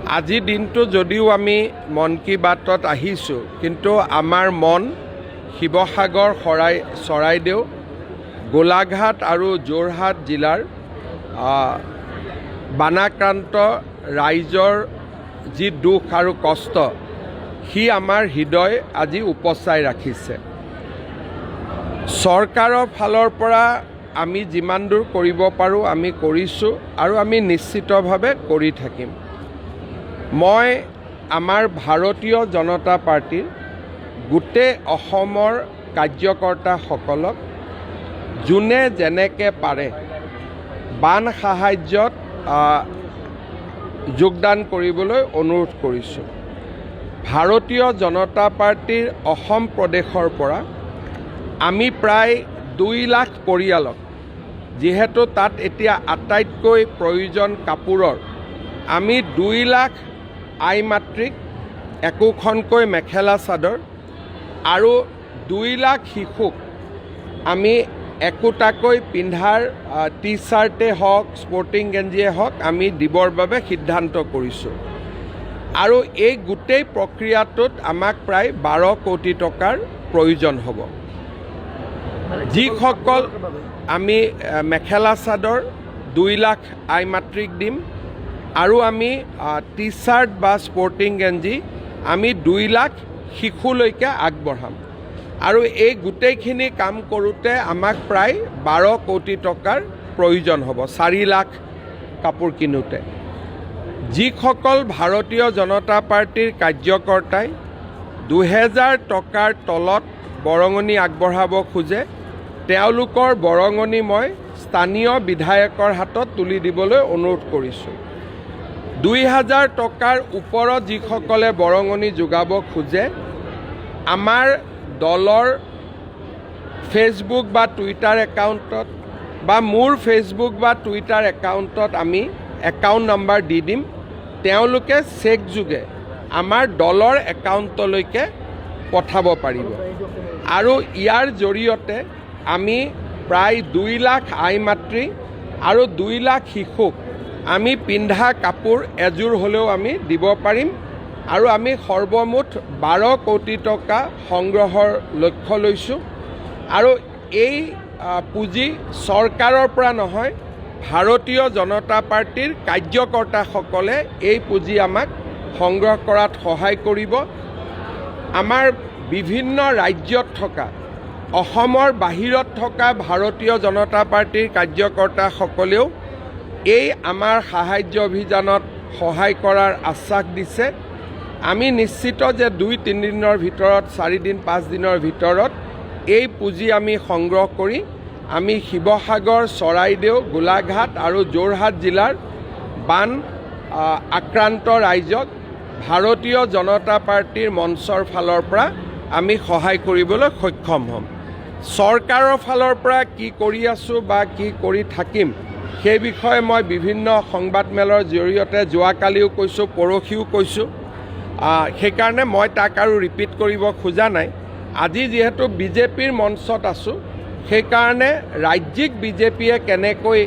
আজি দিনটো যদিও আমি মন কি বাতত আহিছোঁ, কিন্তু আমাৰ মন শিৱসাগৰ চৰাইদেউ গোলাঘাট আৰু যোৰহাট জিলাৰ বানাক্ৰান্ত ৰাইজৰ যি দুখ আৰু কষ্ট সি আমাৰ হৃদয় আজি উপচাই ৰাখিছে। চৰকাৰৰ ফালৰ পৰা আমি যিমান দূৰ কৰিব পাৰোঁ আমি কৰিছোঁ আৰু আমি নিশ্চিতভাৱে কৰি থাকিম। মই আমাৰ ভাৰতীয় জনতা পাৰ্টীৰ গোটেই অসমৰ কাৰ্যকৰ্তাসকলক যোনে যেনেকৈ পাৰে বান সাহায্যত যোগদান কৰিবলৈ অনুৰোধ কৰিছোঁ। ভাৰতীয় জনতা পাৰ্টীৰ অসম প্ৰদেশৰ পৰা আমি প্ৰায় 2 লাখ পৰিয়ালক, যিহেতু তাত এতিয়া আটাইতকৈ প্ৰয়োজন কাপোৰৰ, আমি 2 লাখ আই মাতৃক একোখনকৈ মেখেলা চাদৰ আৰু 2 লাখ শিশুক আমি একোটাকৈ পিন্ধাৰ টি চাৰ্টে হওক স্পৰ্টিং গেঞ্জিয়ে হওক আমি দিবৰ বাবে সিদ্ধান্ত কৰিছোঁ। আৰু এই গোটেই প্ৰক্ৰিয়াটোত আমাক প্ৰায় 12 কোটি টকাৰ প্ৰয়োজন হ'ব। যিসকল আমি মেখেলা চাদৰ 2 লাখ আই মাতৃক দিম আৰু আমি টি চাৰ্ট বা স্পৰ্টিং গেঞ্জি আমি 2 লাখ শিশুলৈকে আগবঢ়াম। আৰু এই গোটেইখিনি কাম কৰোঁতে আমাক প্ৰায় 12 কোটি টকাৰ প্ৰয়োজন হ'ব, 4 লাখ কাপোৰ কিনোতে। যিসকল ভাৰতীয় জনতা পাৰ্টীৰ কাৰ্যকৰ্তাই 2000 টকাৰ তলত বৰঙণি আগবঢ়াব খোজে, তেওঁলোকৰ বৰঙণি মই স্থানীয় বিধায়কৰ হাতত তুলি দিবলৈ অনুৰোধ কৰিছোঁ। 2000 টকাৰ ওপৰত যিসকলে বৰঙণি যোগাব খোজে, আমাৰ দলৰ ফেচবুক বা টুইটাৰ একাউণ্টত বা মোৰ ফেচবুক বা টুইটাৰ একাউণ্টত আমি একাউণ্ট নম্বৰ দি দিম। তেওঁলোকে চেক যোগে আমাৰ দলৰ একাউণ্টলৈকে পঠাব পাৰিব আৰু ইয়াৰ জৰিয়তে আমি প্ৰায় 2 লাখ আই মাতৃ আৰু 2 লাখ শিশুক আমি পিন্ধা কাপোৰ এযোৰ হ'লেও আমি দিব পাৰিম। আৰু আমি সৰ্বমুঠ 12 কোটি টকা সংগ্ৰহৰ লক্ষ্য লৈছোঁ। আৰু এই পুঁজি চৰকাৰৰ পৰা নহয়, ভাৰতীয় জনতা পাৰ্টীৰ কাৰ্যকৰ্তাসকলে এই পুঁজি আমাক সংগ্ৰহ কৰাত সহায় কৰিব। আমাৰ বিভিন্ন ৰাজ্যত থকা, অসমৰ বাহিৰত থকা ভাৰতীয় জনতা পাৰ্টীৰ কাৰ্যকৰ্তাসকলেও এই আমাৰ সাহায্য অভিযানত সহায় কৰাৰ আশ্বাস দিছে। আমি নিশ্চিত যে 2-3 দিনৰ ভিতৰত, 4 দিন 5 দিনৰ ভিতৰত এই পুঁজি আমি সংগ্ৰহ কৰি আমি শিৱসাগৰ, চৰাইদেউ, গোলাঘাট আৰু যোৰহাট জিলাৰ বান আক্ৰান্ত ৰাইজক ভাৰতীয় জনতা পাৰ্টীৰ মঞ্চৰ ফালৰ পৰা আমি সহায় কৰিবলৈ সক্ষম হ'ম। চৰকাৰৰ ফালৰ পৰা কি কৰি আছোঁ বা কি কৰি থাকিম সেই বিষয়ে মই বিভিন্ন সংবাদমেলৰ জৰিয়তে যোৱাকালিও কৈছোঁ, পৰহিও কৈছোঁ। সেইকাৰণে মই তাক আৰু ৰিপিট কৰিব খোজা নাই। আজি যিহেতু বিজেপিৰ মঞ্চত আছোঁ, সেইকাৰণে ৰাজ্যিক বিজেপিয়ে কেনেকৈ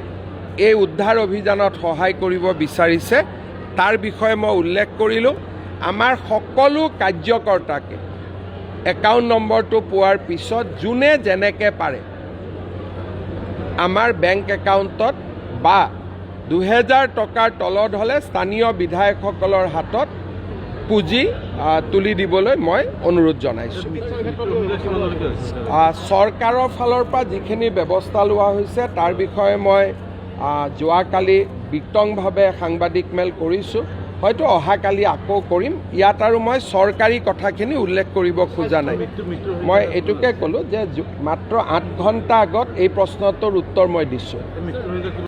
এই উদ্ধাৰ অভিযানত সহায় কৰিব বিচাৰিছে তাৰ বিষয়ে মই উল্লেখ কৰিলোঁ। আমাৰ সকলো কাৰ্যকৰ্তাকে একাউণ্ট নম্বৰটো পোৱাৰ পিছত যোনে যেনেকৈ পাৰে আমাৰ বেংক একাউণ্টত বা 2000 টকাৰ তলত হ'লে স্থানীয় বিধায়কসকলৰ হাতত পুঁজি তুলি দিবলৈ মই অনুৰোধ জনাইছোঁ। চৰকাৰৰ ফালৰ পৰা যিখিনি ব্যৱস্থা লোৱা হৈছে তাৰ বিষয়ে মই যোৱাকালি বিতংভাৱে সাংবাদিক মেল কৰিছোঁ, হয়তো অহাকালি আকৌ কৰিম। ইয়াত আৰু মই চৰকাৰী কথাখিনি উল্লেখ কৰিব খোজা নাই। মই এইটোকে ক'লোঁ যে মাত্ৰ 8 ঘণ্টা আগত এই প্ৰশ্নটোৰ উত্তৰ মই দিছোঁ।